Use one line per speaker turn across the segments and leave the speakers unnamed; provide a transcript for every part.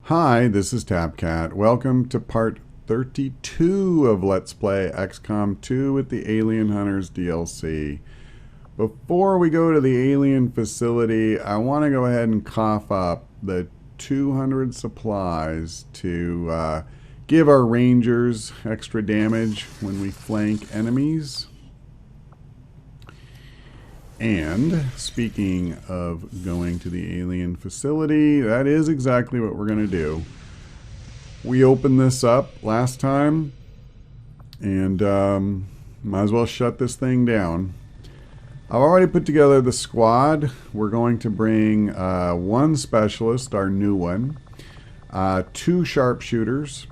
Hi, this is TapCat. Welcome to part 32 of Let's Play XCOM 2 with the Alien Hunters DLC. Before we go to the alien facility, I want to go ahead and cough up the 200 supplies to give our rangers extra damage when we flank enemies. And speaking of going to the alien facility, that is exactly what we're going to do. We opened this up last time, and might as well shut this thing down. I've already put together the squad. We're going to bring one specialist, our new one, 2 sharpshooters.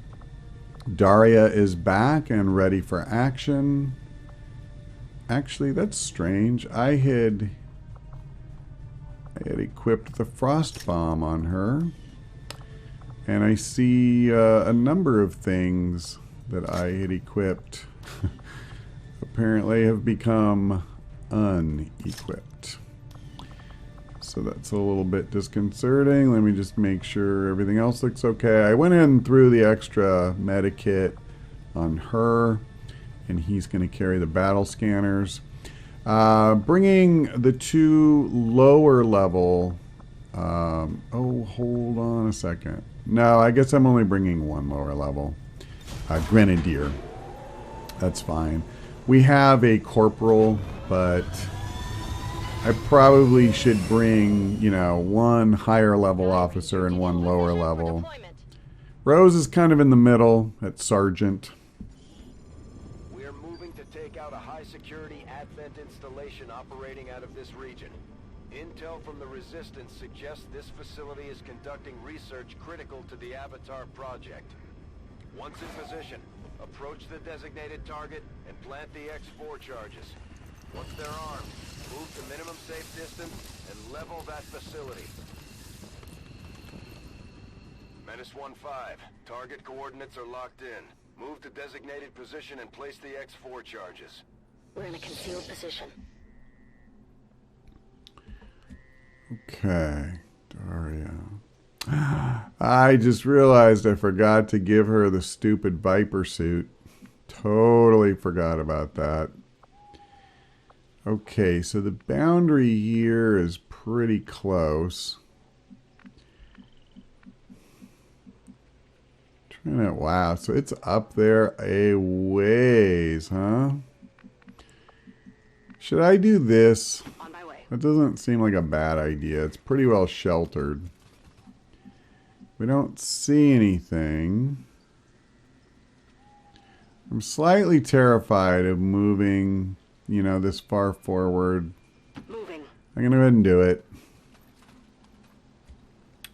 Daria is back and ready for action. Actually, that's strange. I had equipped the frost bomb on her, and I see a number of things that I had equipped apparently have become unequipped. So that's a little bit disconcerting. Let me just make sure everything else looks okay. I went in and threw the extra medikit on her, and he's going to carry the battle scanners. Bringing the 2 lower level... oh, hold on a second. No, I guess I'm only bringing 1 lower level. Grenadier. That's fine. We have a corporal, but I probably should bring, 1 higher level officer and 1 lower level. Rose is kind of in the middle at sergeant.
Security Advent installation operating out of this region. Intel from the Resistance suggests this facility is conducting research critical to the Avatar project. Once in position, approach the designated target and plant the X4 charges. Once they're armed, move to minimum safe distance and level that facility. Menace 1-5, target coordinates are locked in. Move to designated position and place the X4 charges.
We're in a concealed position.
Okay, Daria. I just realized I forgot to give her the stupid Viper suit. Totally forgot about that. Okay, so the boundary here is pretty close. Wow, so it's up there a ways, huh? Should I do this?
On my way.
That doesn't seem like a bad idea. It's pretty well sheltered. We don't see anything. I'm slightly terrified of moving, this far forward.
Moving.
I'm going to go ahead and do it.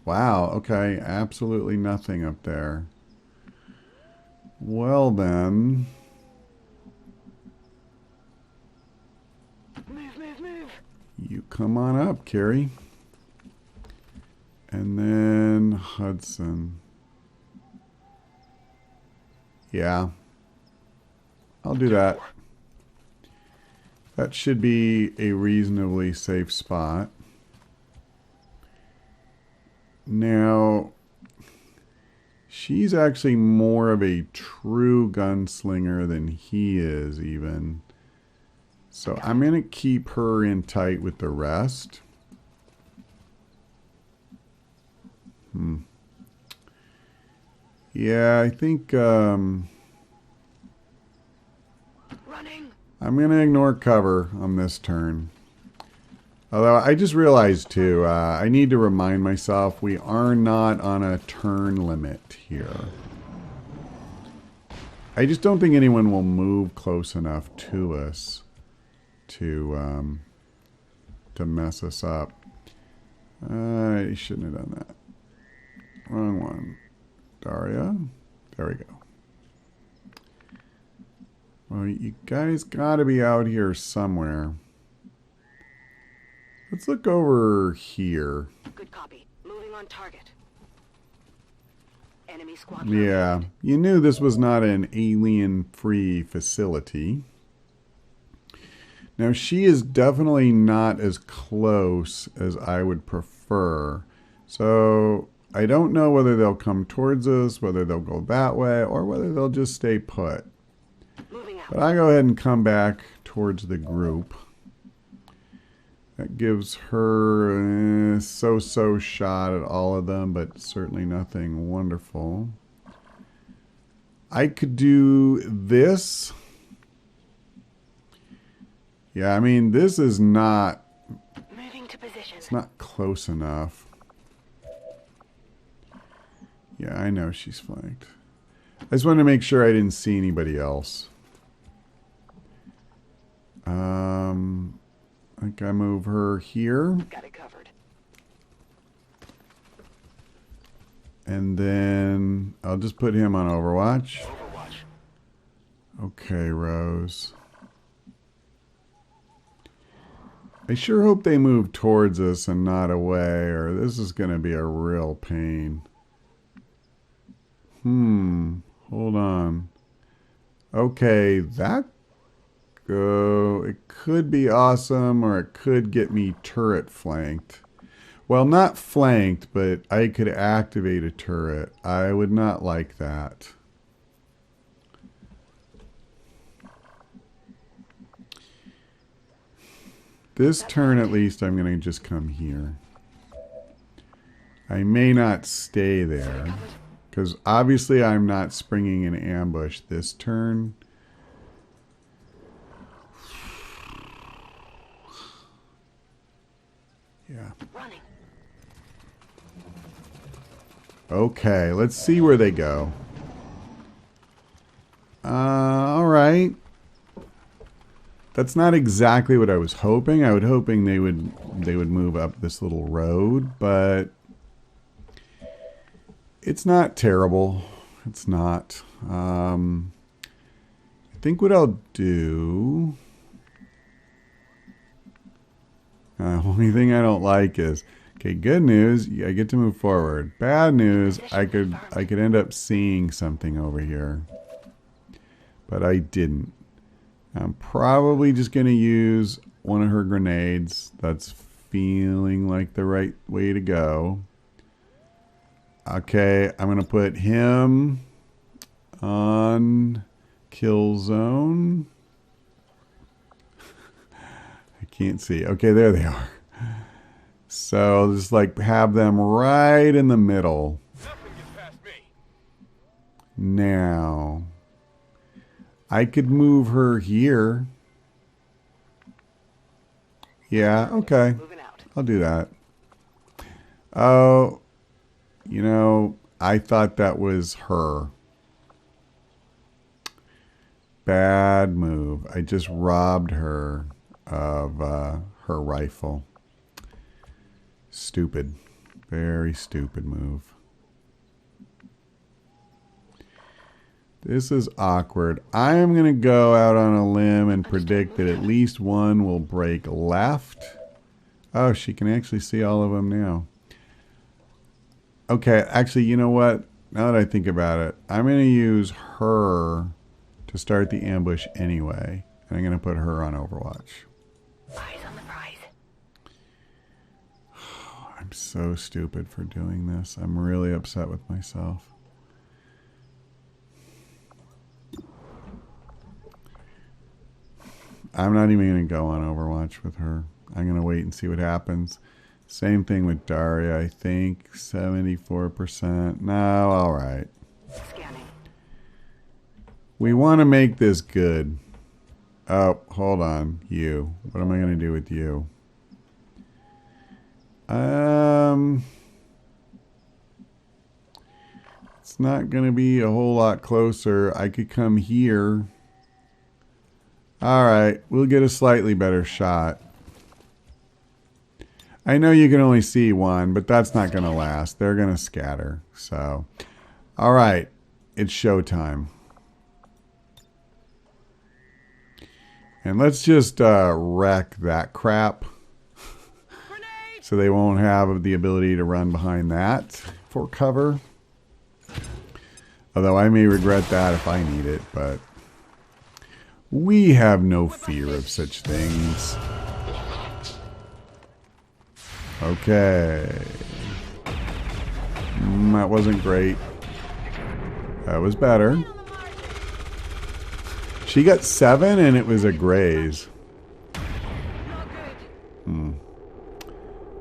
Wow, okay. Absolutely nothing up there. Well then... You come on up, Carrie. And then Hudson. Yeah. I'll do that. That should be a reasonably safe spot. Now, she's actually more of a true gunslinger than he is even. So I'm going to keep her in tight with the rest. Yeah, I think
Running.
I'm going to ignore cover on this turn. Although I just realized too, I need to remind myself we are not on a turn limit here. I just don't think anyone will move close enough to us to mess us up. I shouldn't have done that. Wrong one. Daria. There we go. Well, you guys gotta be out here somewhere. Let's look over here.
Good copy. Moving on target. Enemy squad.
Yeah, you knew this was not an alien-free facility. Now, she is definitely not as close as I would prefer. So I don't know whether they'll come towards us, whether they'll go that way, or whether they'll just stay put.
Moving out.
But I go ahead and come back towards the group. That gives her a so-so shot at all of them, but certainly nothing wonderful. I could do this. Yeah, I mean, this is not...
Moving to position.
It's not close enough. Yeah, I know she's flanked. I just wanted to make sure I didn't see anybody else. I think I move her here.
Got it covered.
And then I'll just put him on Overwatch.
Overwatch.
Okay, Rose. I sure hope they move towards us and not away, or this is going to be a real pain. Hold on. Okay, that it could be awesome, or it could get me turret flanked. Well, not flanked, but I could activate a turret. I would not like that. This turn, at least, I'm going to just come here. I may not stay there, because obviously I'm not springing an ambush this turn. Yeah.
Running.
Okay, let's see where they go. All right. That's not exactly what I was hoping. I was hoping they would move up this little road, but it's not terrible. It's not. I think what I'll do. Only thing I don't like is, okay, good news, I get to move forward. Bad news, I could end up seeing something over here. But I didn't. I'm probably just going to use one of her grenades. That's feeling like the right way to go. Okay, I'm going to put him on kill zone. Can't see. Okay, there they are. So just like have them right in the middle. Now, I could move her here. Yeah, okay. I'll do that. Oh, you know, I thought that was her. Bad move. I just robbed her of her rifle. Stupid. Very stupid move. This is awkward. I am going to go out on a limb and predict that at least one will break left. Oh, she can actually see all of them now. Okay, actually, you know what? Now that I think about it, I'm going to use her to start the ambush anyway. And I'm going to put her on Overwatch.
Eyes on the prize.
I'm so stupid for doing this. I'm really upset with myself. I'm not even going to go on Overwatch with her. I'm going to wait and see what happens. Same thing with Daria, I think. 74%. No, all right.
Scanning.
We want to make this good. Oh, hold on. You. What am I going to do with you? It's not going to be a whole lot closer. I could come here. All right, we'll get a slightly better shot. I know you can only see one, but that's not going to last. They're going to scatter. So, all right, it's showtime. And let's just wreck that crap. So they won't have the ability to run behind that for cover. Although I may regret that if I need it, but we have no fear of such things. Okay. That wasn't great. That was better. She got 7 and it was a graze.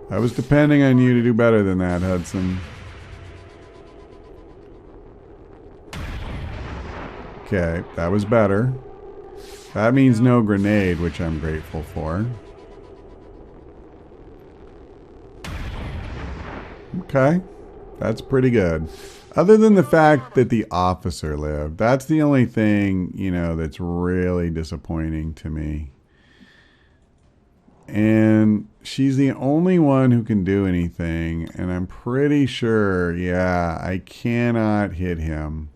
I was depending on you to do better than that, Hudson. Okay, that was better. That means no grenade, which I'm grateful for. Okay, that's pretty good. Other than the fact that the officer lived. That's the only thing, you know, that's really disappointing to me. And she's the only one who can do anything. And I'm pretty sure, yeah, I cannot hit him.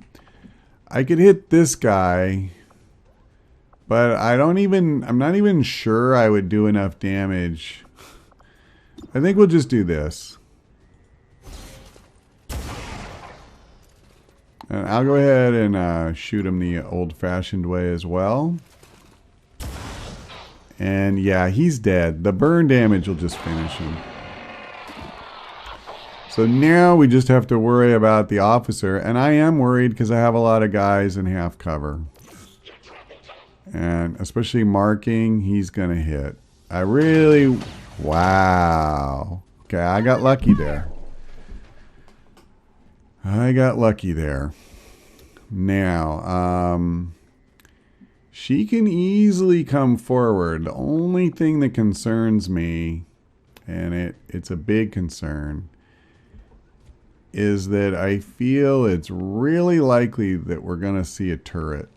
I could hit this guy, but I'm not even sure I would do enough damage. I think we'll just do this. And I'll go ahead and shoot him the old-fashioned way as well. And yeah, he's dead. The burn damage will just finish him. So now we just have to worry about the officer. And I am worried because I have a lot of guys in half cover. And especially marking, he's going to hit. I really... Wow. Okay, I got lucky there. I got lucky there. Now, she can easily come forward. The only thing that concerns me, and it's a big concern, is that I feel it's really likely that we're going to see a turret.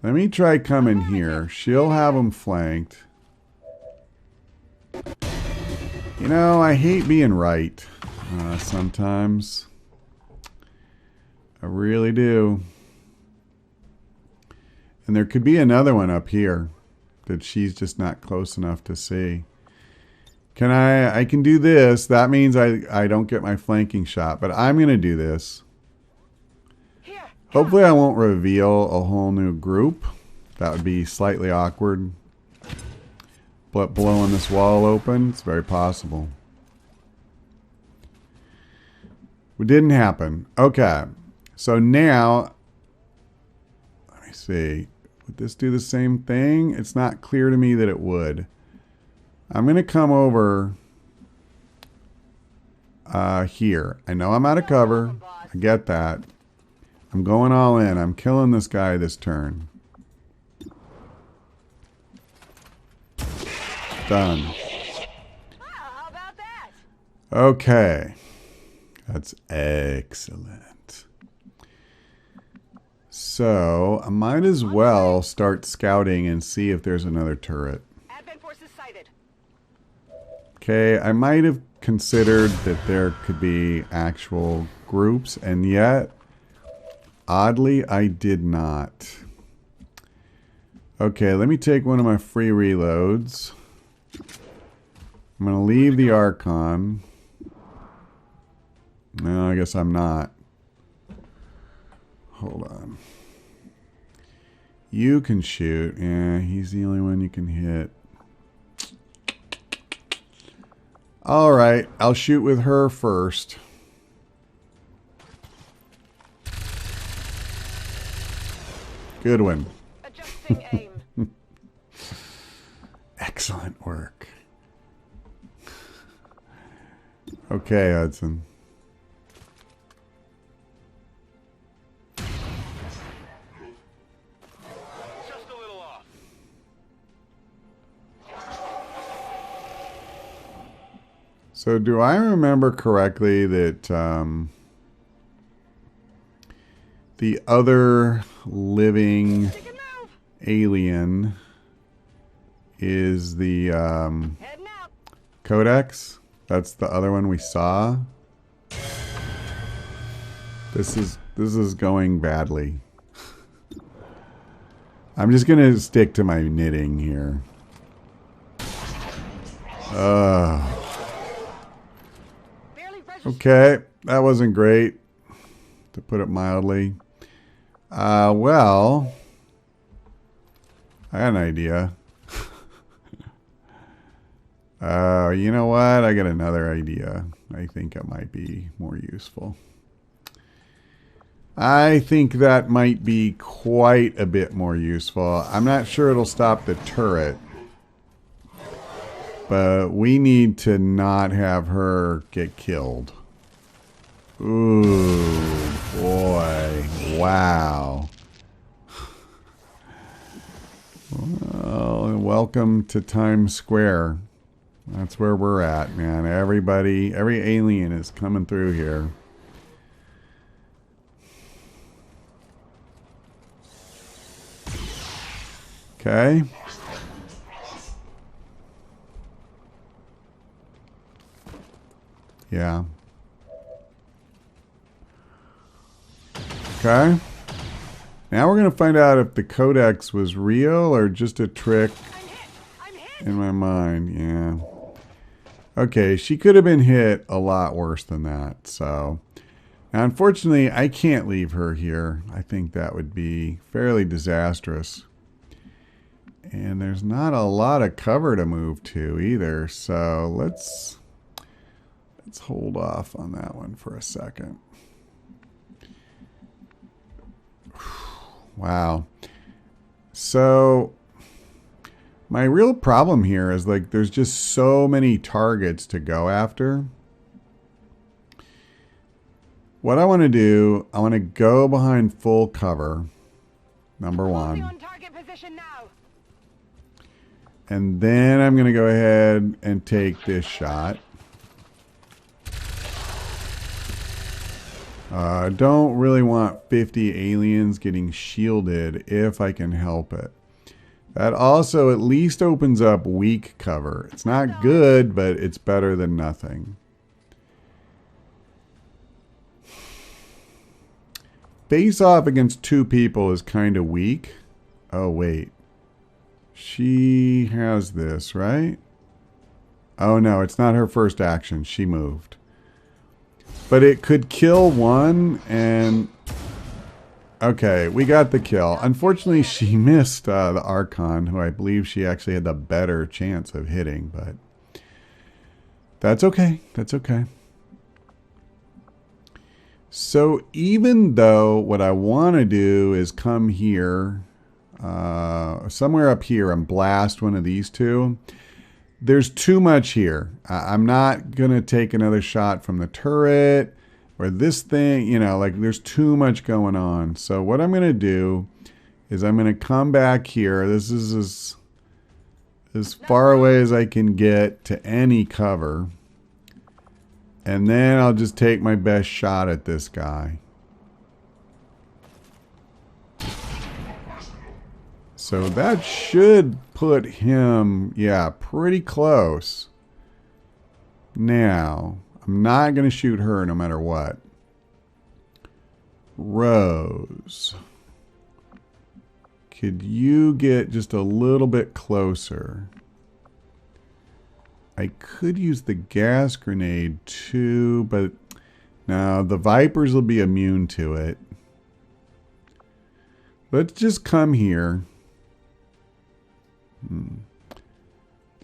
Let me try coming here. She'll have them flanked. You know, I hate being right sometimes. I really do. And there could be another one up here that she's just not close enough to see. I can do this. That means I don't get my flanking shot, but I'm going to do this. Hopefully I won't reveal a whole new group. That would be slightly awkward. But blowing this wall open, it's very possible. It didn't happen. Okay. So now, let me see. Would this do the same thing? It's not clear to me that it would. I'm going to come over here. I know I'm out of cover. I get that. I'm going all in. I'm killing this guy this turn. Done.
How about that?
Okay. That's excellent. So, I might as well start scouting and see if there's another turret.
Advent forces sighted.
Okay, I might have considered that there could be actual groups, and yet, oddly, I did not. Okay, let me take one of my free reloads. I'm going to leave the Archon. No, I guess I'm not. Hold on. You can shoot. Yeah, he's the only one you can hit. Alright, I'll shoot with her first. Good one.
Adjusting aim.
Excellent work. Okay, Hudson.
Just a little off.
So do I remember correctly that the other living alien is the
Heading out.
Codex? That's the other one we saw. This is going badly. I'm just gonna stick to my knitting here. Okay, that wasn't great, to put it mildly. Well, I got an idea. You know what? I got another idea. I think it might be more useful. I think that might be quite a bit more useful. I'm not sure it'll stop the turret. But we need to not have her get killed. Ooh, boy. Wow. Well, welcome to Times Square. That's where we're at, man. Everybody, every alien is coming through here. Okay. Yeah. Okay. Now we're going to find out if the codex was real or just a trick in my mind. Yeah. Okay, she could have been hit a lot worse than that. So, now unfortunately, I can't leave her here. I think that would be fairly disastrous. And there's not a lot of cover to move to either. So, let's hold off on that one for a second. Wow. So my real problem here is like there's just so many targets to go after. What I want to do, I want to go behind full cover. Number one.
On target position now.
And then I'm going to go ahead and take this shot. I don't really want 50 aliens getting shielded if I can help it. That also at least opens up weak cover. It's not good, but it's better than nothing. Face off against two people is kind of weak. Oh, wait. She has this, right? Oh, no, it's not her first action. She moved. But it could kill one, and... Okay, we got the kill. Unfortunately, she missed the Archon, who I believe she actually had the better chance of hitting, but... That's okay. That's okay. So, even though what I want to do is come here, somewhere up here, and blast one of these two... There's too much here. I'm not going to take another shot from the turret or this thing, you know, like there's too much going on. So what I'm going to do is I'm going to come back here. This is as far away as I can get to any cover. And then I'll just take my best shot at this guy. So that should put him, yeah, pretty close. Now, I'm not going to shoot her no matter what. Rose. Could you get just a little bit closer? I could use the gas grenade too, but now the Vipers will be immune to it. Let's just come here.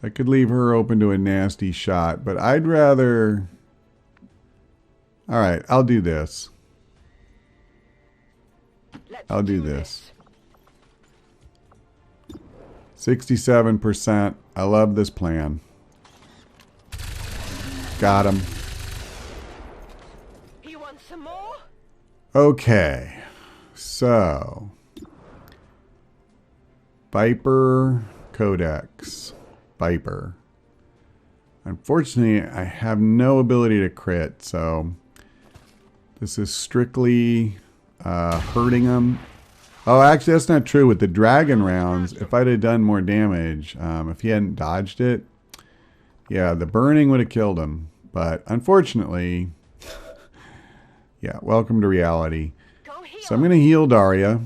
I could leave her open to a nasty shot, but I'd rather... Alright, I'll do this. I'll do this. 67%. I love this plan. Got him.
You want some more?
Okay. So... Viper... Codex. Viper. Unfortunately, I have no ability to crit, so this is strictly hurting him. Oh, actually, that's not true. With the dragon rounds, if I'd have done more damage, if he hadn't dodged it, yeah, the burning would have killed him. But unfortunately, yeah, welcome to reality. So I'm going to heal Daria,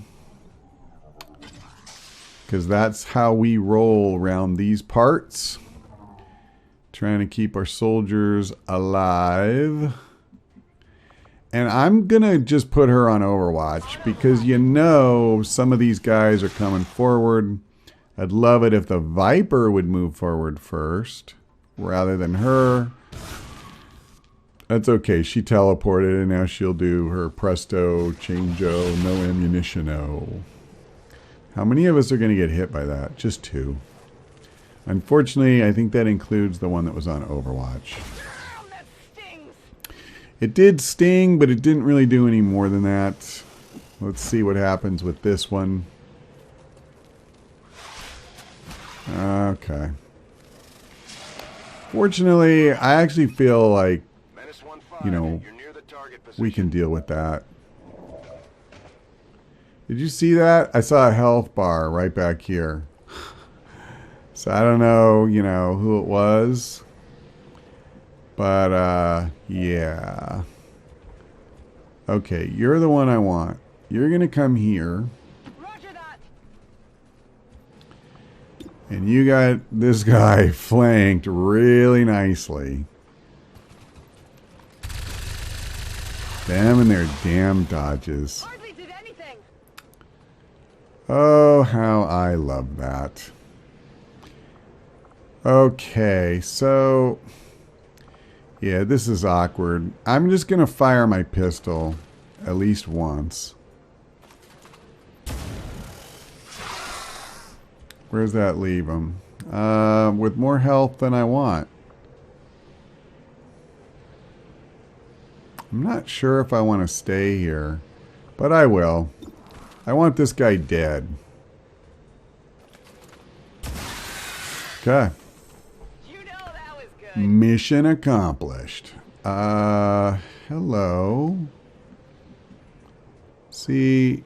because that's how we roll around these parts. Trying to keep our soldiers alive. And I'm going to just put her on Overwatch, because you know some of these guys are coming forward. I'd love it if the Viper would move forward first, rather than her. That's okay. She teleported, and now she'll do her presto, changeo, no ammunition-o. How many of us are going to get hit by that? Just 2. Unfortunately, I think that includes the one that was on Overwatch.
Ow, that stings.
It did sting, but it didn't really do any more than that. Let's see what happens with this one. Okay. Fortunately, I actually feel like, you know, we can deal with that. Did you see that? I saw a health bar right back here. So I don't know, you know, who it was. But, yeah. Okay, you're the one I want. You're going to come here.
Roger that.
And you got this guy flanked really nicely. Them and their damn dodges.
Hardly did anything.
Oh, how I love that. Okay, so... yeah, this is awkward. I'm just going to fire my pistol at least once. Where does that leave him? With more health than I want. I'm not sure if I want to stay here, but I will. I want this guy dead. Okay.
You know that was good.
Mission accomplished. Hello. See,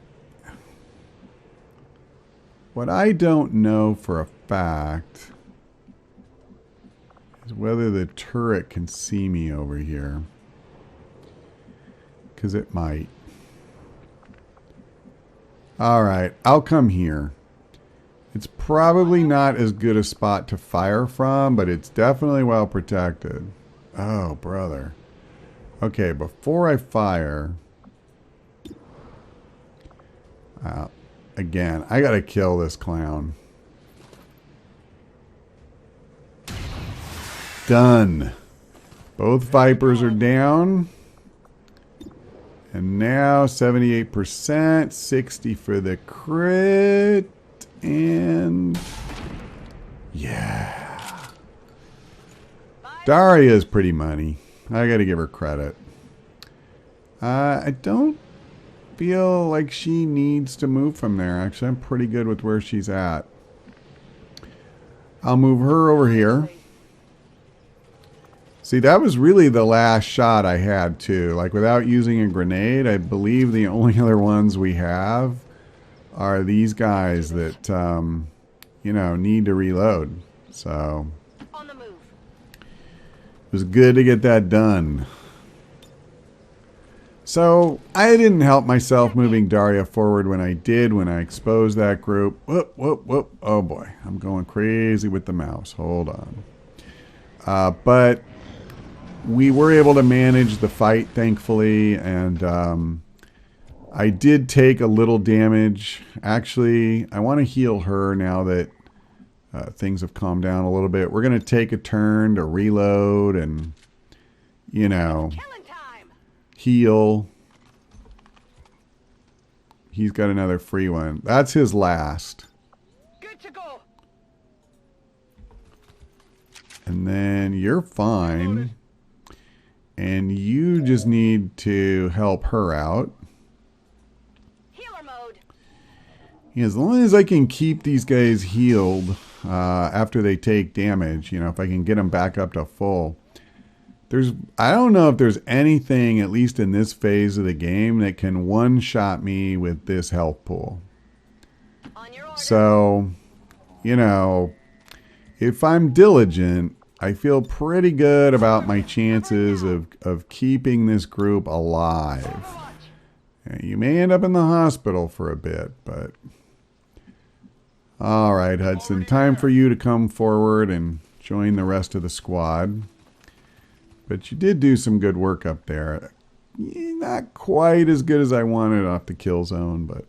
what I don't know for a fact is whether the turret can see me over here. Because it might. Alright, I'll come here. It's probably not as good a spot to fire from, but it's definitely well protected. Oh, brother. Okay, before I fire... again, I gotta kill this clown. Done. Both Vipers are down. And now 78%, 60 for the crit, and yeah. Daria's pretty money. I gotta give her credit. I don't feel like she needs to move from there. Actually, I'm pretty good with where she's at. I'll move her over here. See, that was really the last shot I had, too. Like, without using a grenade, I believe the only other ones we have are these guys that, you know, need to reload. So,
On the move.
it was good to get that done. So, I didn't help myself moving Daria forward when I did, when I exposed that group. Whoop, whoop, whoop. Oh, boy. I'm going crazy with the mouse. Hold on. But... we were able to manage the fight, thankfully, and I did take a little damage. Actually, I want to heal her now that things have calmed down a little bit. We're going to take a turn to reload and, you know, heal. He's got another free one. That's his last.
Good to go.
And then you're fine. And you just need to help her out.
Healer mode.
Yeah, as long as I can keep these guys healed after they take damage, you know, if I can get them back up to full. I don't know if there's anything, at least in this phase of the game, that can one-shot me with this health pool.
On your order.
So, you know, if I'm diligent, I feel pretty good about my chances of keeping this group alive. You may end up in the hospital for a bit, but... alright, Hudson. Time for you to come forward and join the rest of the squad. But you did do some good work up there. Not quite as good as I wanted off the kill zone, but...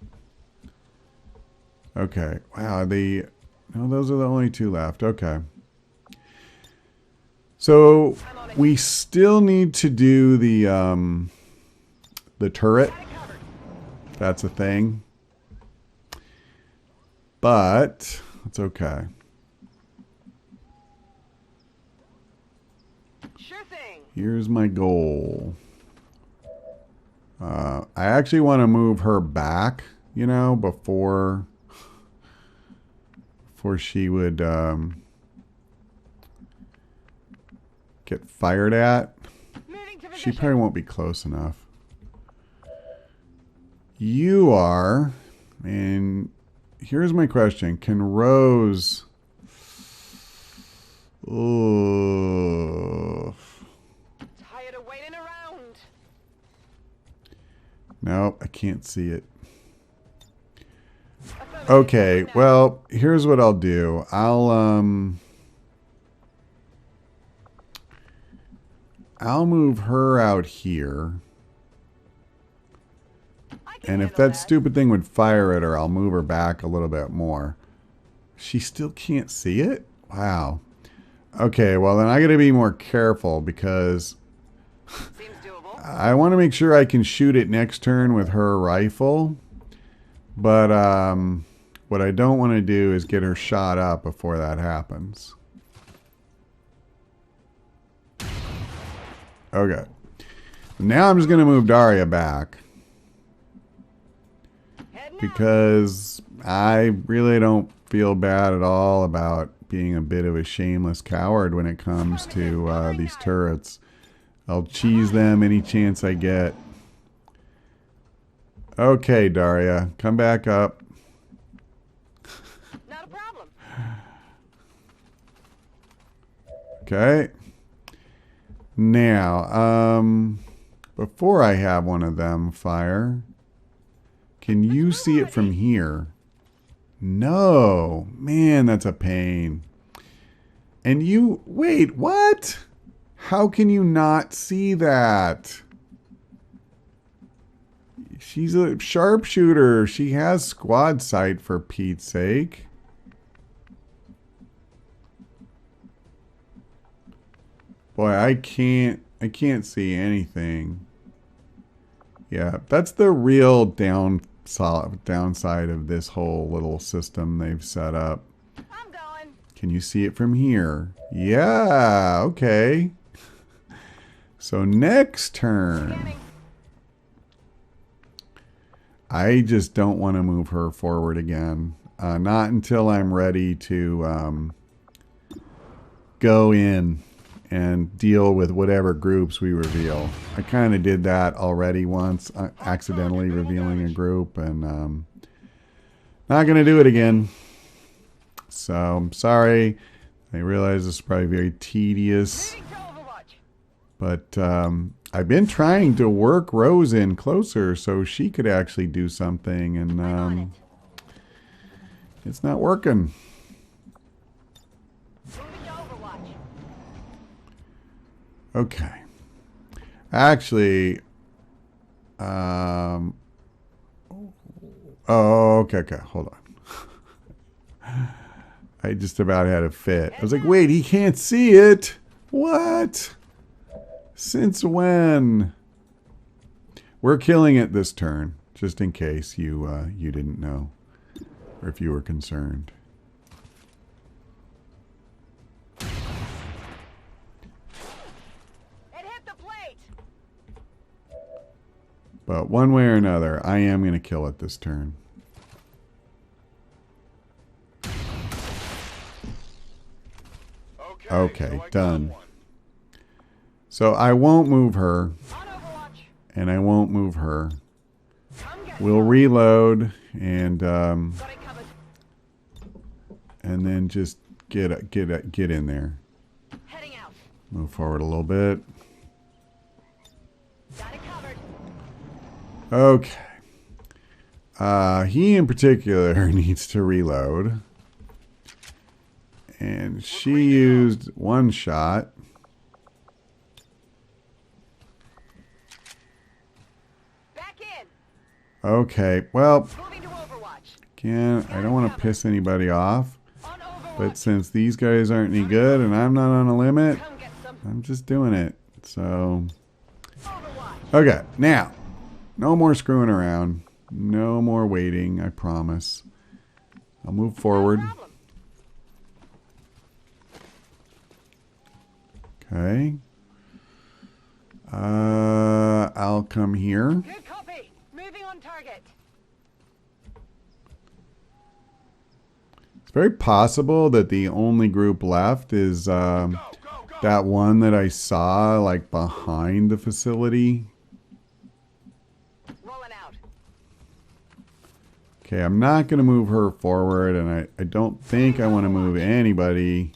okay. Wow, no, those are the only 2 left. Okay. So we still need to do the turret. That's a thing. But it's okay.
Sure thing.
Here's my goal. I actually want to move her back, you know, before she would get fired at.
Moving to
She
position.
probably won't be close enough. You are, and here's my question. Can Rose... Ugh.
Tired of waiting around.
Nope, I can't see it.
Affirmative.
Okay,
Now.
well, here's what I'll do. I'll move her out here.
I can
And if
handle
that stupid thing would fire at her, I'll move her back a little bit more. She still can't see it? Wow. Okay, well then I gotta be more careful because
Seems doable.
I want to make sure I can shoot it next turn with her rifle. But what I don't want to do is get her shot up before that happens. Okay. Now I'm just going to move Daria back.
Heading out.
Because I really don't feel bad at all about being a bit of a shameless coward when it comes to these turrets. I'll cheese them any chance I get. Okay, Daria, come back up.
Not a problem.
Okay. Now, before I have one of them fire, can you see it from here? No. Man, that's a pain. And you... Wait, what? How can you not see that? She's a sharpshooter. She has squad sight, for Pete's sake. Boy, I can't see anything. Yeah, that's the real downside of this whole little system they've set up.
I'm going.
Can you see it from here? Yeah, okay. So next turn,
Scanning.
I just don't want to move her forward again. Not until I'm ready to go in and deal with whatever groups we reveal. I kind of did that already once, accidentally revealing a group, and not going to do it again. So I'm sorry. I realize this is probably very tedious,
Moving to Overwatch.
but I've been trying to work Rose in closer so she could actually do something,
I'm on
and
it.
it's not working.
Moving to Overwatch.
Okay. Actually, oh, okay, hold on. I just about had a fit. I was like, wait, he can't see it? What? Since when? We're killing it this turn, just in case you didn't know, or if you were concerned.
It hit the plate.
But one way or another, I am going to kill it this turn. Okay,
so I got
done.
one.
So I won't move her,
On Overwatch.
and I won't move her.
I'm getting
We'll reload and
got it covered.
then just get in there.
Heading out.
Move forward a little bit.
Got it covered.
Okay. He in particular needs to reload. And she used one shot.
Back in.
Okay, well,
Moving to Overwatch.
again, I don't want to piss anybody off.
On Overwatch.
But since these guys aren't any good and I'm not on a limit,
Come get some.
I'm just doing it. So, okay, now, no more screwing around. No more waiting, I promise. I'll move forward.
No problem.
Okay. I'll come here.
Good copy. Moving on target.
It's very possible that the only group left is that one that I saw like behind the facility.
Rolling out.
Okay, I'm not going to move her forward, and I don't think I want to move anybody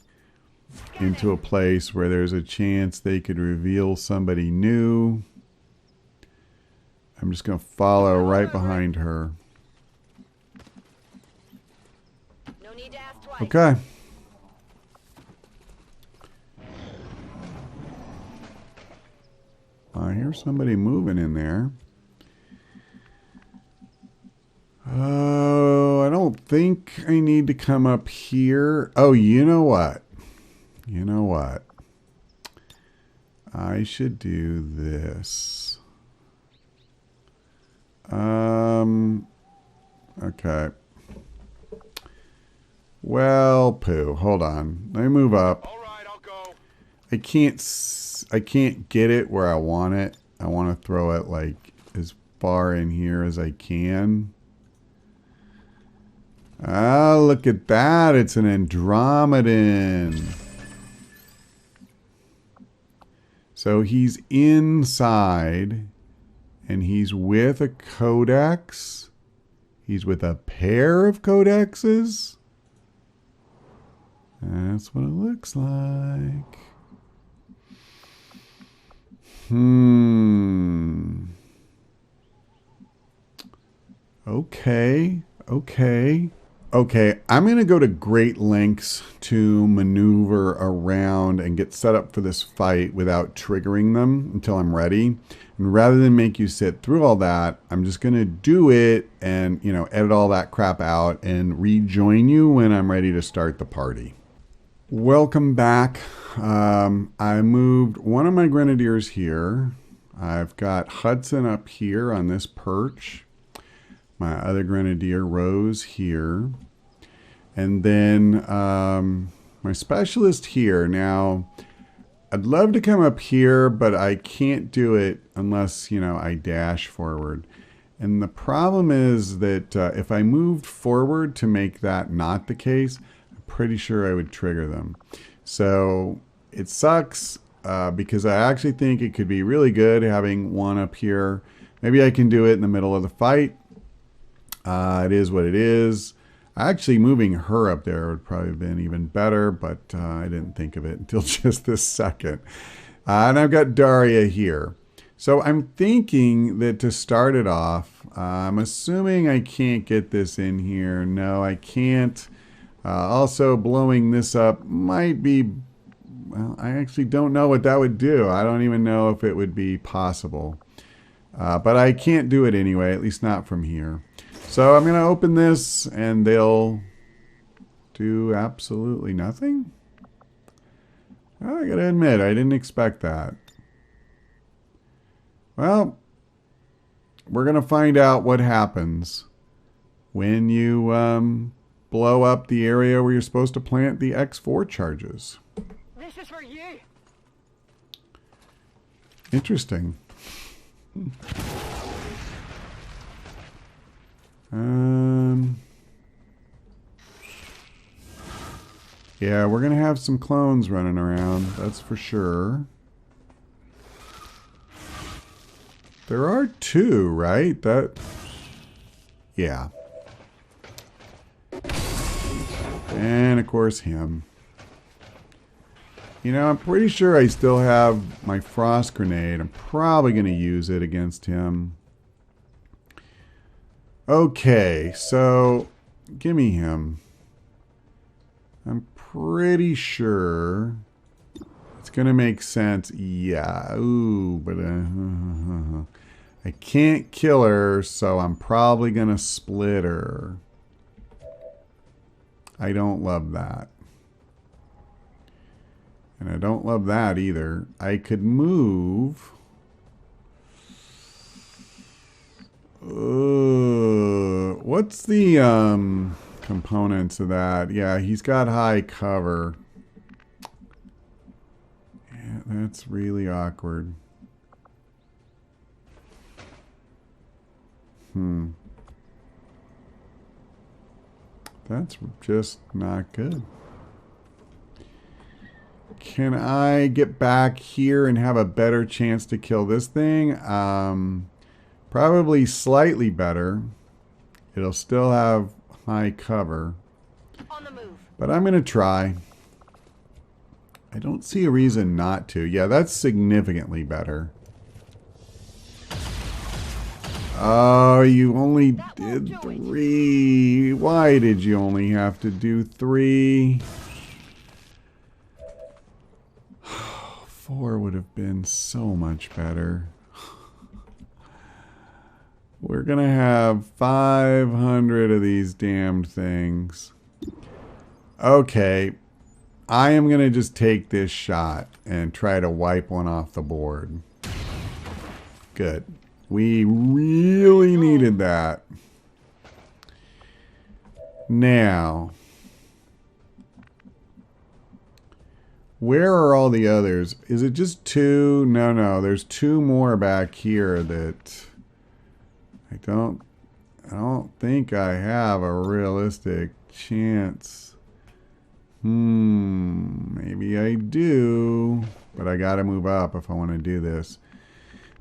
into a place where there's a chance they could reveal somebody new. I'm just going to follow right behind her.
No need to ask twice.
Okay. I hear somebody moving in there. Oh, I don't think I need to come up here. Oh, you know what? You know what? I should do this. Okay. Well, poo. Hold on. Let me move up.
All right, I'll go.
I can't get it where I want it. I want to throw it like as far in here as I can. Ah, look at that. It's an Andromedan. So he's inside and he's with a codex. He's with a pair of codexes. That's what it looks like. Okay, I'm going to go to great lengths to maneuver around and get set up for this fight without triggering them until I'm ready. And rather than make you sit through all that, I'm just going to do it and, edit all that crap out and rejoin you when I'm ready to start the party. Welcome back. I moved one of my grenadiers here. I've got Hudson up here on this perch. My other grenadier Rose here. And then my specialist here. Now, I'd love to come up here, but I can't do it unless, I dash forward. And the problem is that if I moved forward to make that not the case, I'm pretty sure I would trigger them. So it sucks because I actually think it could be really good having one up here. Maybe I can do it in the middle of the fight. It is what it is. Actually, moving her up there would probably have been even better, but I didn't think of it until just this second. And I've got Daria here. So I'm thinking that to start it off, I'm assuming I can't get this in here. No, I can't. Also, blowing this up might be, well, I actually don't know what that would do. I don't even know if it would be possible. But I can't do it anyway, at least not from here. So I'm going to open this and they'll do absolutely nothing. Well, I got to admit, I didn't expect that. Well, we're going to find out what happens when you blow up the area where you're supposed to plant the X4 charges.
This is for you.
Interesting. Yeah, we're going to have some clones running around, that's for sure. There are two, right? Yeah. And, of course, him. I'm pretty sure I still have my frost grenade. I'm probably going to use it against him. Okay, so give me him. I'm pretty sure it's going to make sense. Yeah, ooh, but I can't kill her, so I'm probably going to split her. I don't love that. And I don't love that either. I could move. What's the components of that? Yeah, he's got high cover. Yeah, that's really awkward. That's just not good. Can I get back here and have a better chance to kill this thing? Probably slightly better. It'll still have high cover.
On the move.
But I'm going to try. I don't see a reason not to. Yeah, that's significantly better. Oh, you only did 3. Why did you only have to do 3? 4 would have been so much better. We're going to have 500 of these damned things. Okay. I am going to just take this shot and try to wipe one off the board. Good. We really needed that. Now, where are all the others? Is it just 2? No. There's 2 more back here that I don't think I have a realistic chance. Maybe I do, but I got to move up if I want to do this.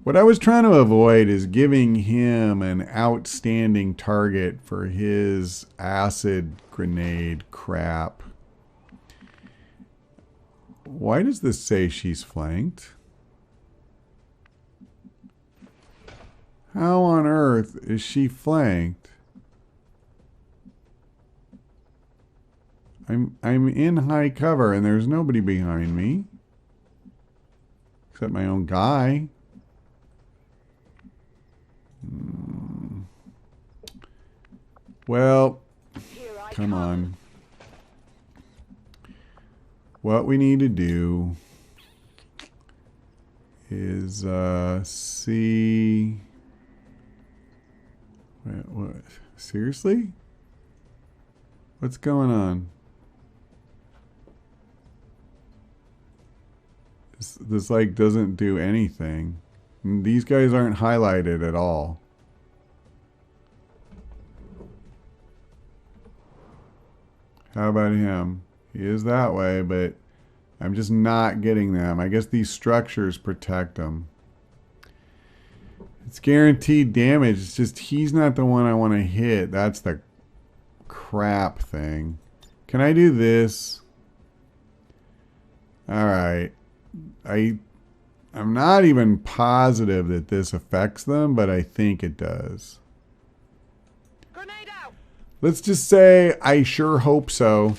What I was trying to avoid is giving him an outstanding target for his acid grenade crap. Why does this say she's flanked? How on earth is she flanked? I'm in high cover and there's nobody behind me. Except my own guy. Well, come on. What we need to do is see. What? Seriously? What's going on? This like doesn't do anything. These guys aren't highlighted at all. How about him? He is that way, but I'm just not getting them. I guess these structures protect them. It's guaranteed damage. It's just he's not the one I want to hit. That's the crap thing. Can I do this? Alright. I'm not even positive that this affects them, but I think it does.
Grenade out.
Let's just say I sure hope so.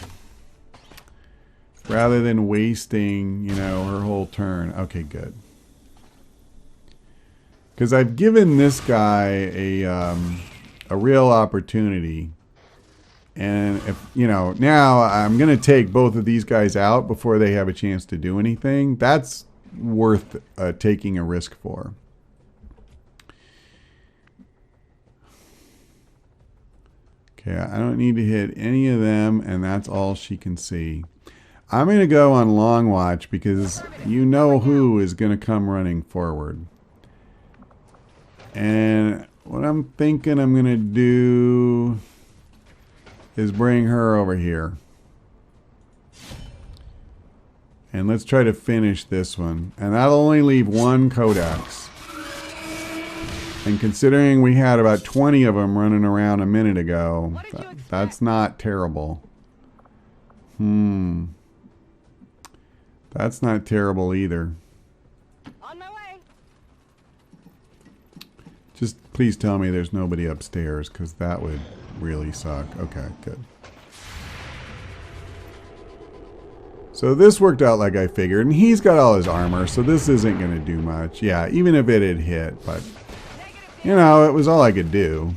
Rather than wasting, you know, her whole turn. Okay, good. Because I've given this guy a real opportunity. And if, you know, now I'm going to take both of these guys out before they have a chance to do anything. That's worth taking a risk for. Okay, I don't need to hit any of them, and that's all she can see. I'm going to go on long watch because you know who is going to come running forward. And what I'm thinking I'm going to do is bring her over here. And let's try to finish this one. And that'll only leave one codex. And considering we had about 20 of them running around a minute ago, that's not terrible. That's not terrible either.
On my way.
Just please tell me there's nobody upstairs, because that would really suck. Okay, good. So this worked out like I figured, and he's got all his armor, so this isn't going to do much. Yeah, even if it had hit, but, you know, it was all I could do.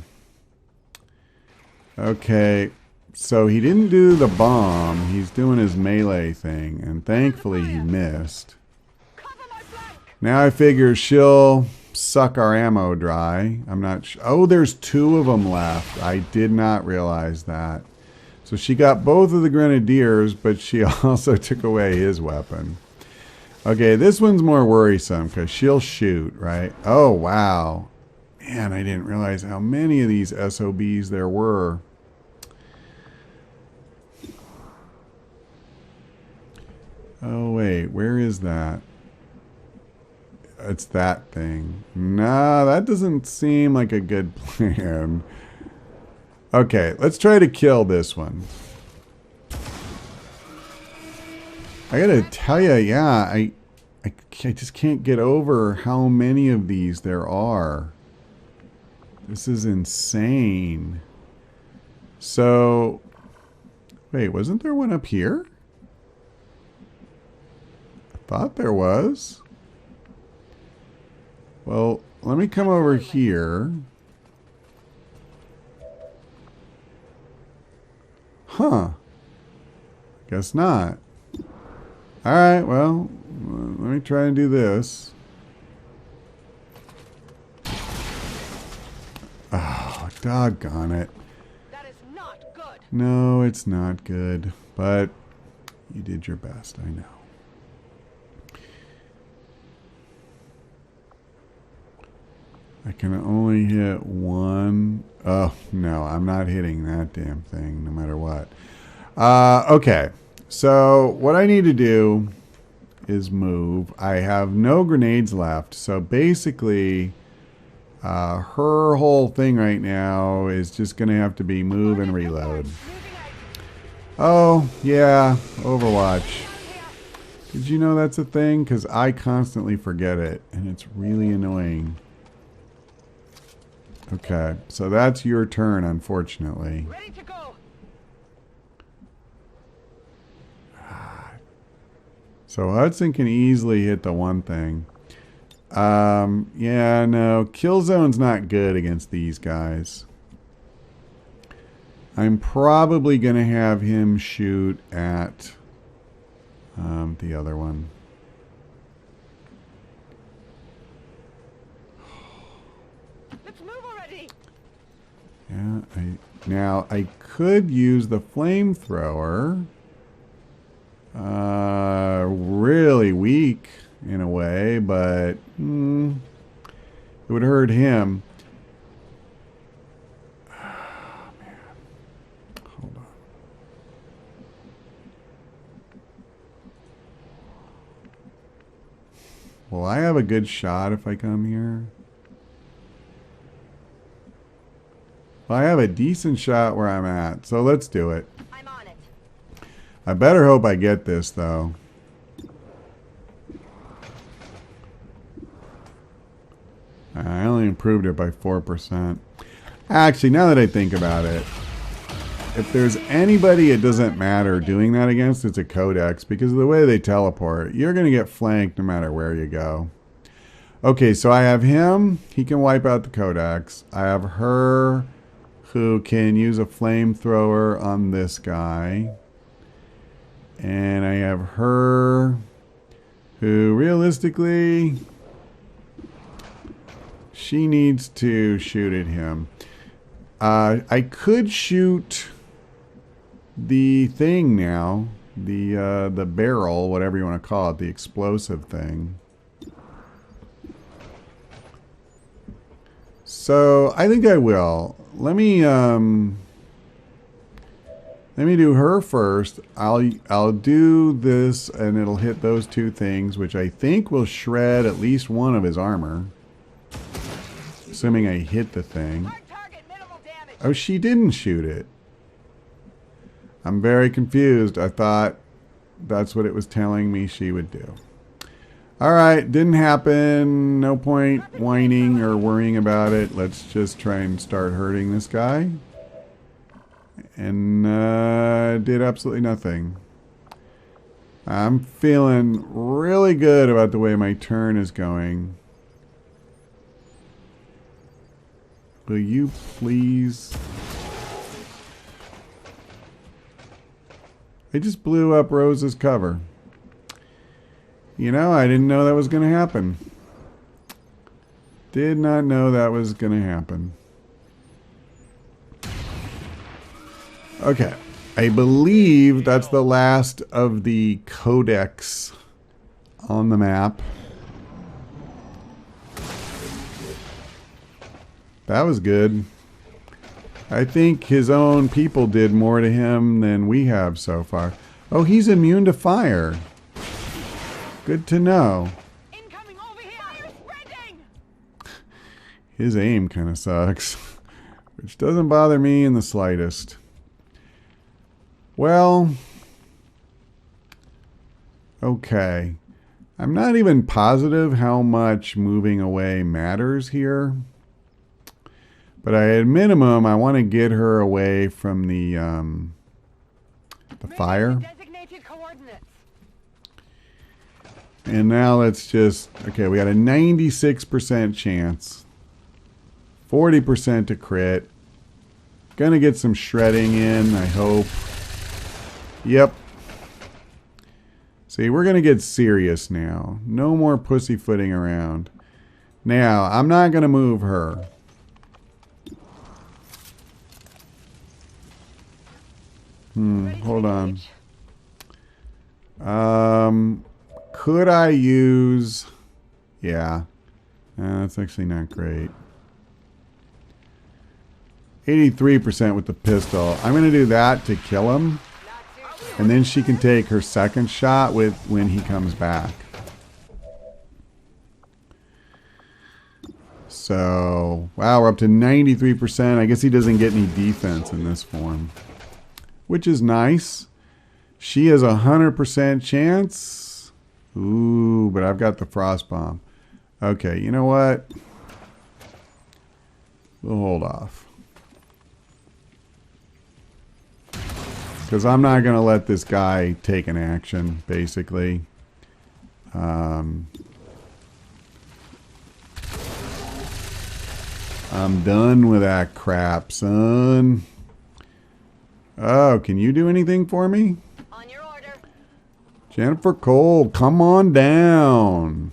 Okay, So he didn't do the bomb. He's doing his melee thing. And thankfully he missed.
Cover my flank.
Now I figure she'll suck our ammo dry. I'm not sure. Oh, there's 2 of them left. I did not realize that. So she got both of the grenadiers, but she also took away his weapon. Okay, this one's more worrisome because she'll shoot, right? Oh, wow. Man, I didn't realize how many of these SOBs there were. Oh, wait, where is that? It's that thing. No, that doesn't seem like a good plan. Okay, let's try to kill this one. I gotta tell you, yeah, I just can't get over how many of these there are. This is insane. So, wait, wasn't there one up here? I thought there was. Well, let me come over here. Huh. Guess not. Alright, well, let me try and do this. Oh, doggone it.
That is not good.
No, it's not good. But you did your best, I know. I can only hit one. Oh, no, I'm not hitting that damn thing no matter what. Okay, so what I need to do is move. I have no grenades left, so basically her whole thing right now is just going to have to be move and reload. Oh, yeah, Overwatch. Did you know that's a thing? Because I constantly forget it, and it's really annoying. Okay, so that's your turn, unfortunately.
Ready to go.
So Hudson can easily hit the one thing. Yeah, no, Killzone's not good against these guys. I'm probably going to have him shoot at the other one. Yeah, now I could use the flamethrower. Really weak in a way, but it would hurt him. Oh, man. Hold on. Will I have a good shot if I come here? I have a decent shot where I'm at, so let's do it.
I'm on it.
I better hope I get this, though. I only improved it by 4%. Actually, now that I think about it, if there's anybody it doesn't matter doing that against, it's a Codex, because of the way they teleport. You're going to get flanked no matter where you go. Okay, so I have him. He can wipe out the Codex. I have her, who can use a flamethrower on this guy. And I have her, who realistically, she needs to shoot at him. I could shoot the thing now, the barrel, whatever you want to call it, the explosive thing. So I think I will. Let me do her first. I'll do this, and it'll hit those two things, which I think will shred at least one of his armor, assuming I hit the thing. Oh, she didn't shoot it. I'm very confused. I thought that's what it was telling me she would do. Alright, didn't happen. No point whining or worrying about it. Let's just try and start hurting this guy. And did absolutely nothing. I'm feeling really good about the way my turn is going. Will you please? I just blew up Rose's cover. You know, I didn't know that was going to happen. Did not know that was going to happen. Okay. I believe that's the last of the codex on the map. That was good. I think his own people did more to him than we have so far. Oh, he's immune to fire. Good to know.
Incoming over here! Fire spreading!
His aim kind of sucks, which doesn't bother me in the slightest. Well, okay. I'm not even positive how much moving away matters here. But at minimum, I want to get her away from the fire.
Designated coordinates.
And now let's just... Okay, we got a 96% chance. 40% to crit. Gonna get some shredding in, I hope. Yep. See, we're gonna get serious now. No more pussyfooting around. Now, I'm not gonna move her. Hold on. Could I use... Yeah. That's actually not great. 83% with the pistol. I'm going to do that to kill him. And then she can take her second shot with when he comes back. So, wow, we're up to 93%. I guess he doesn't get any defense in this form, which is nice. She has 100% chance. Ooh, but I've got the frost bomb. Okay, you know what? We'll hold off. Because I'm not going to let this guy take an action, basically. I'm done with that crap, son. Oh, can you do anything for me?
On your order.
Jennifer Cole, come on down.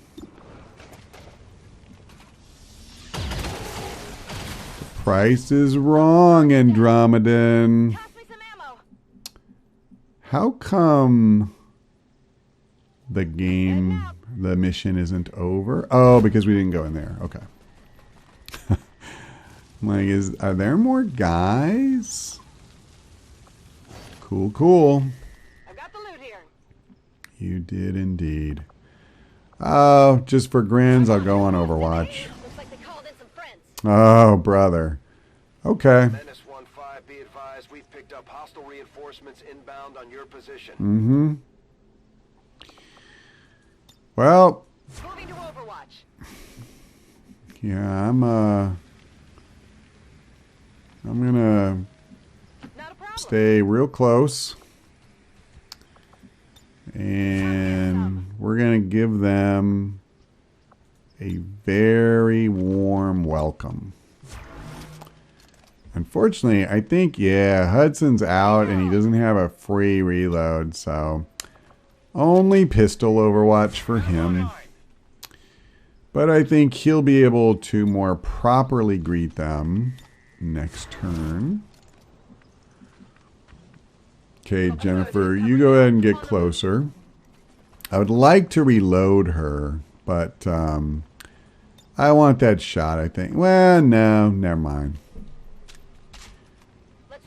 The price is wrong, Andromedan.
Pass me some ammo.
How come the game, the mission isn't over? Oh, because we didn't go in there. Okay. Like, are there more guys? Cool, cool.
I've got the loot here.
You did indeed. Oh, just for grins, I'll go on Overwatch.
Looks like they called in some friends.
Oh, brother. Okay.
Menace 1-5, be advised, we've picked up hostile reinforcements inbound on your position.
Mm-hmm. Well,
Moving to Overwatch.
yeah, I'm gonna
Not a problem.
stay real close. And we're gonna give them a very warm welcome. Unfortunately, I think, yeah, Hudson's out and he doesn't have a free reload, so only pistol Overwatch for him. But I think he'll be able to more properly greet them next turn. Okay, Jennifer, you go ahead and get closer. I would like to reload her, but I want that shot, I think. Well, no, never mind.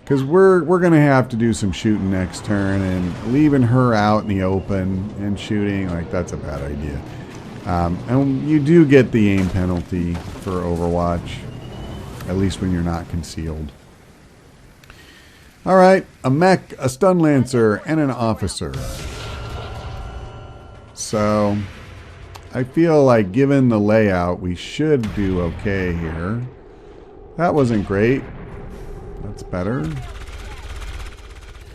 Because we're going to have to do some shooting next turn, and leaving her out in the open and shooting, like, that's a bad idea. And you do get the aim penalty for Overwatch, at least when you're not concealed. All right, a mech, a stun lancer, and an officer. So, I feel like given the layout, we should do okay here. That wasn't great. That's better.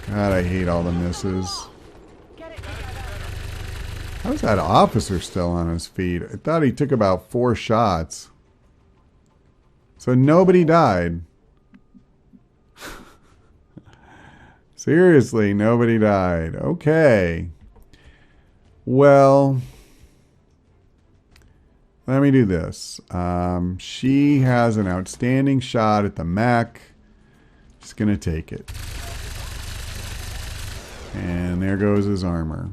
God, I hate all the misses. How's that officer still on his feet? I thought he took about 4 shots. So nobody died. Is Seriously, nobody died. Okay. Well, let me do this. She has an outstanding shot at the mech. Just going to take it. And there goes his armor.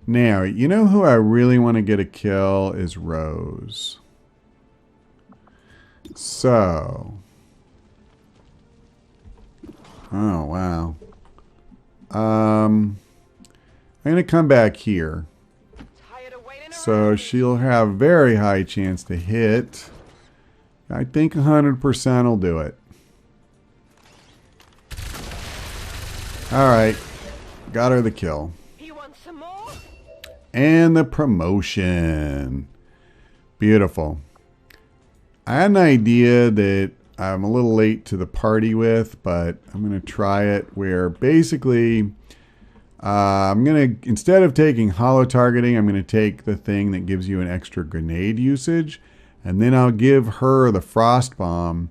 Now, you know who I really want to get a kill is Rose. So. Oh, wow. I'm going to come back here. So she'll have very high chance to hit. I think 100% will do it. Alright. Got her the kill. And the promotion. Beautiful. I had an idea that I'm a little late to the party with, but I'm going to try it where basically I'm going to, instead of taking holo targeting, I'm going to take the thing that gives you an extra grenade usage, and then I'll give her the frost bomb.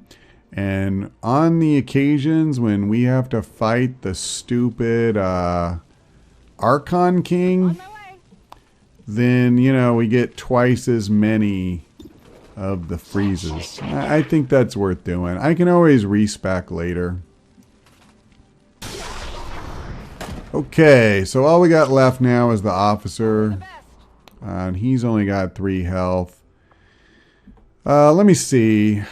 And on the occasions when we have to fight the stupid Archon King, then, you know, we get twice as many of the freezes. I think that's worth doing. I can always respec later. Okay, so all we got left now is the officer. And he's only got 3 health. Let me see.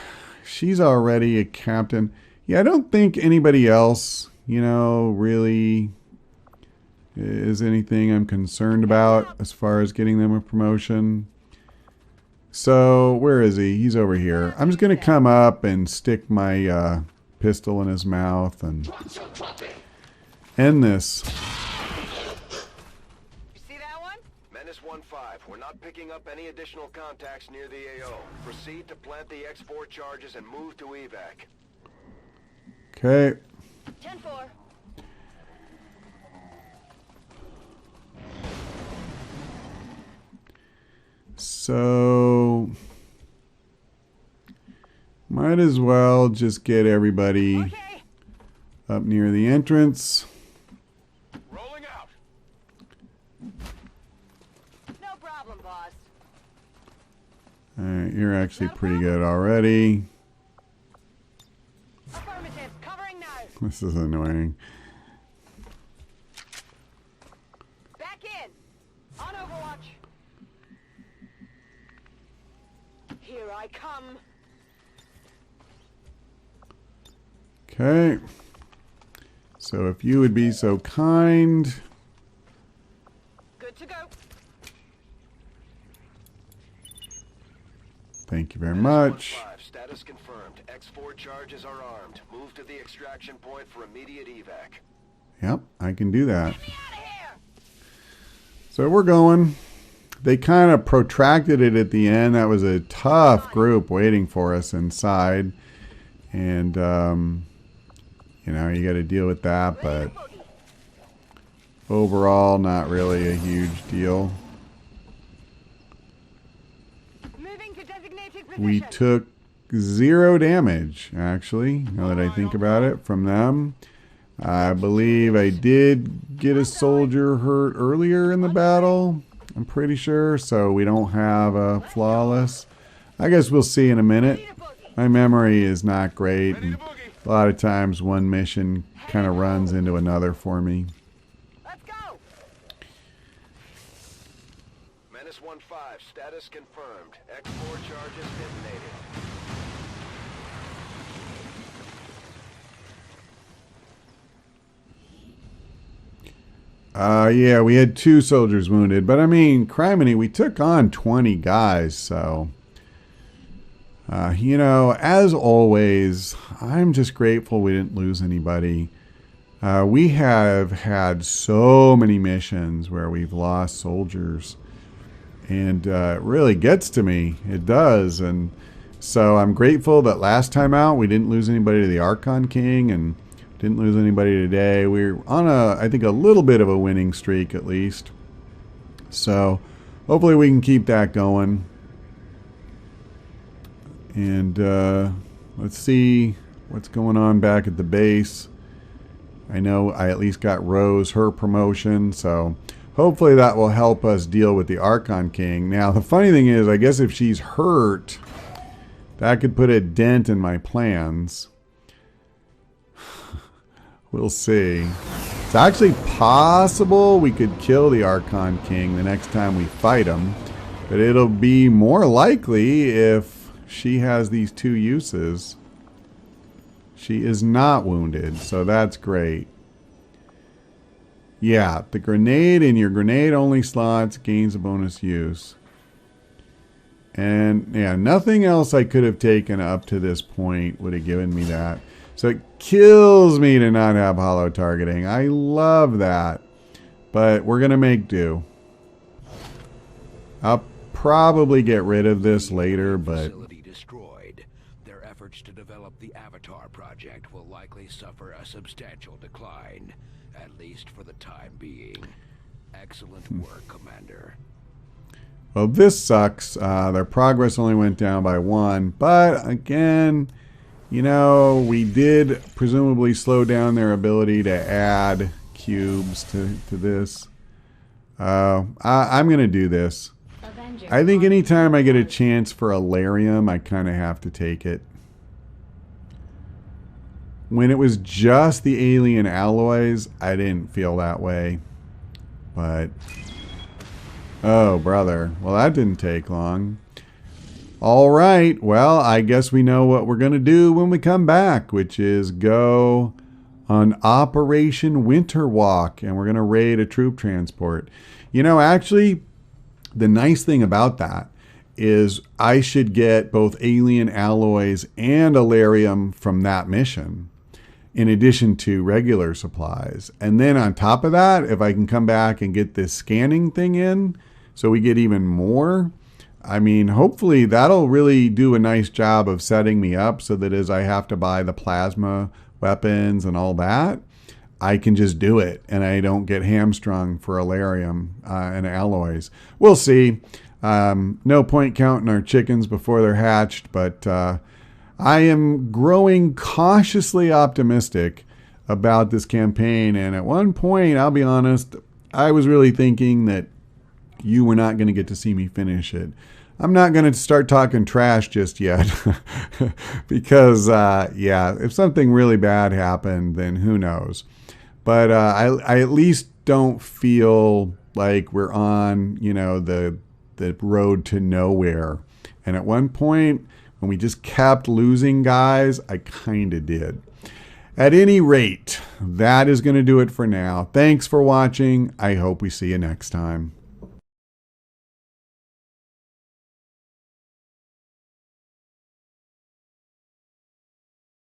She's already a captain. Yeah, I don't think anybody else, you know, really is anything I'm concerned about as far as getting them a promotion. So, where is he? He's over here. I'm just going to come up and stick my pistol in his mouth and end this.
You see that one? Menace 1-5. We're not picking up any additional contacts near the AO. Proceed to plant the X4 charges and move to evac.
Okay.
10-4.
So, might as well just get everybody up near the entrance.
Rolling out.
No problem, boss.
Alright, you're actually pretty good already.
Affirmative. Covering now.
This is annoying.
Back in. On Overwatch. Here I come.
Okay. So if you would be so kind.
Good to go.
Thank you very much.
1-5. Status confirmed. X4 charges are armed. Move to the extraction point for immediate evac.
Yep, I can do that.
Get me out of here.
So we're going. They kind of protracted it at the end. That was a tough group waiting for us inside. And, you know, you got to deal with that. But overall, not really a huge deal.
Moving to designated position.
We took 0 damage, actually, now that I think about it, from them. I believe I did get a soldier hurt earlier in the battle. I'm pretty sure, so we don't have a flawless. I guess we'll see in a minute. My memory is not great, and a lot of times one mission kind of runs into another for me.
Let's go.
Menace 1-5. Status confirmed. X4 charges detonated.
Yeah, we had 2 soldiers wounded, but I mean, criminy, we took on 20 guys, so, you know, as always, I'm just grateful we didn't lose anybody. We have had so many missions where we've lost soldiers, and it really gets to me. It does, and so I'm grateful that last time out we didn't lose anybody to the Archon King, and didn't lose anybody today. We're on I think a little bit of a winning streak at least. So hopefully we can keep that going. And let's see what's going on back at the base. I know I at least got Rose her promotion, so hopefully that will help us deal with the Archon King. Now, the funny thing is, I guess if she's hurt, that could put a dent in my plans. We'll see. It's actually possible we could kill the Archon King the next time we fight him, but it'll be more likely if she has these 2 uses. She is not wounded, so that's great. Yeah, the grenade in your grenade-only slots gains a bonus use. And yeah, nothing else I could have taken up to this point would have given me that. So it kills me to not have hollow targeting. I love that. But we're going to make do. I'll probably get rid of this later, but...
Facility destroyed. Their efforts to develop the Avatar project will likely suffer a substantial decline, at least for the time being. Excellent work, Commander.
Well, this sucks. Their progress only went down by 1. But, again, you know, we did presumably slow down their ability to add cubes to this. I'm going to do this. I think anytime I get a chance for Alarium, I kind of have to take it. When it was just the alien alloys, I didn't feel that way. But... oh, brother. Well, that didn't take long. All right. Well, I guess we know what we're going to do when we come back, which is go on Operation Winter Walk, and we're going to raid a troop transport. You know, actually, the nice thing about that is I should get both alien alloys and Alarium from that mission, in addition to regular supplies. And then on top of that, if I can come back and get this scanning thing in, so we get even more, I mean, hopefully that'll really do a nice job of setting me up so that as I have to buy the plasma weapons and all that, I can just do it and I don't get hamstrung for Alarium and alloys. We'll see. No point counting our chickens before they're hatched, but I am growing cautiously optimistic about this campaign. And at one point, I'll be honest, I was really thinking that you were not going to get to see me finish it. I'm not going to start talking trash just yet because, yeah, if something really bad happened, then who knows. But I at least don't feel like we're on, you know, the road to nowhere. And at one point, when we just kept losing guys, I kind of did. At any rate, that is going to do it for now. Thanks for watching. I hope we see you next time.